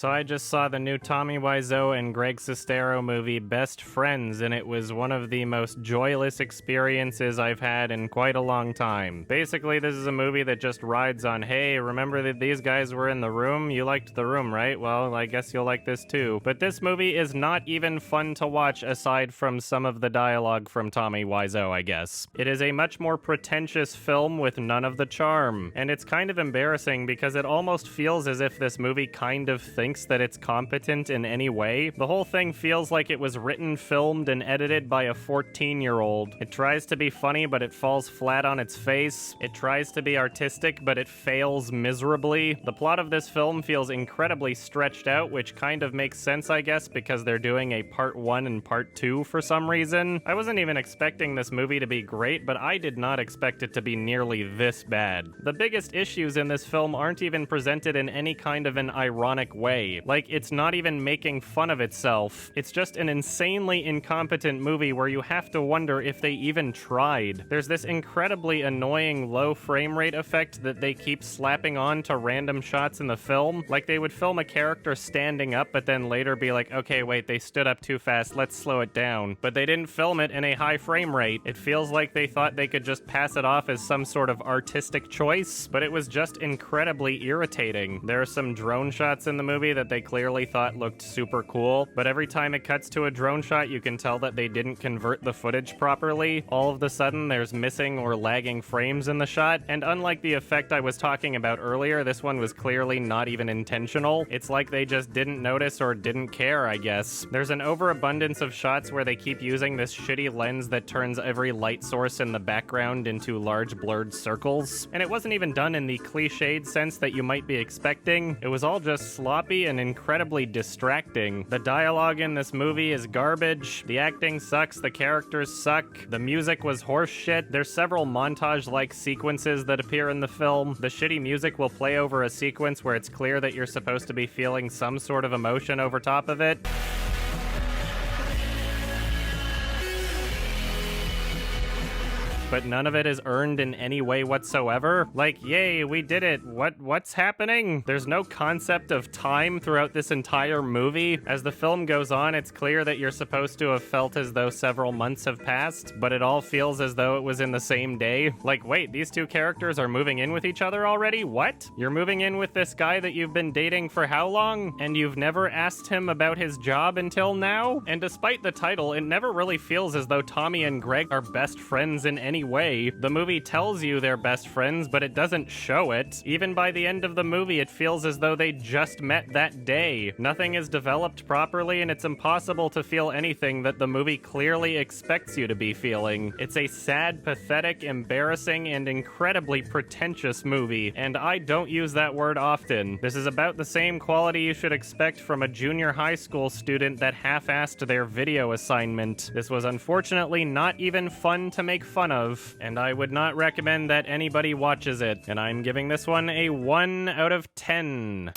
So I just saw the new Tommy Wiseau and Greg Sestero movie Best Friends, and it was one of the most joyless experiences I've had in quite a long time. Basically, this is a movie that just rides on, hey, remember that these guys were in the room? You liked the room, right? Well, I guess you'll like this too. But this movie is not even fun to watch aside from some of the dialogue from Tommy Wiseau, I guess. It is a much more pretentious film with none of the charm. And it's kind of embarrassing because it almost feels as if this movie kind of thinks that it's competent in any way. The whole thing feels like it was written, filmed, and edited by a 14-year-old. It tries to be funny, but it falls flat on its face. It tries to be artistic, but it fails miserably. The plot of this film feels incredibly stretched out, which kind of makes sense, I guess, because they're doing a part 1 and part 2 for some reason. I wasn't even expecting this movie to be great, but I did not expect it to be nearly this bad. The biggest issues in this film aren't even presented in any kind of an ironic way. Like, it's not even making fun of itself. It's just an insanely incompetent movie where you have to wonder if they even tried. There's this incredibly annoying low frame rate effect that they keep slapping on to random shots in the film. Like, they would film a character standing up, but then later be like, okay, wait, they stood up too fast, let's slow it down. But they didn't film it in a high frame rate. It feels like they thought they could just pass it off as some sort of artistic choice, but it was just incredibly irritating. There are some drone shots in the movie that they clearly thought looked super cool, but every time it cuts to a drone shot, you can tell that they didn't convert the footage properly. All of a sudden, there's missing or lagging frames in the shot, and unlike the effect I was talking about earlier, this one was clearly not even intentional. It's like they just didn't notice or didn't care, I guess. There's an overabundance of shots where they keep using this shitty lens that turns every light source in the background into large blurred circles, and it wasn't even done in the cliched sense that you might be expecting. It was all just sloppy and incredibly distracting. The dialogue in this movie is garbage, the acting sucks, the characters suck, the music was horse shit. There's several montage-like sequences that appear in the film. The shitty music will play over a sequence where it's clear that you're supposed to be feeling some sort of emotion over top of it. But none of it is earned in any way whatsoever. Like, yay, we did it. What's happening? There's no concept of time throughout this entire movie. As the film goes on, it's clear that you're supposed to have felt as though several months have passed, but it all feels as though it was in the same day. Like, wait, these two characters are moving in with each other already? What? You're moving in with this guy that you've been dating for how long? And you've never asked him about his job until now? And despite the title, it never really feels as though Tommy and Greg are best friends in any way. The movie tells you they're best friends, but it doesn't show it. Even by the end of the movie, it feels as though they just met that day. Nothing is developed properly, and it's impossible to feel anything that the movie clearly expects you to be feeling. It's a sad, pathetic, embarrassing, and incredibly pretentious movie, and I don't use that word often. This is about the same quality you should expect from a junior high school student that half-assed their video assignment. This was unfortunately not even fun to make fun of, and I would not recommend that anybody watches it, and I'm giving this one a 1 out of 10.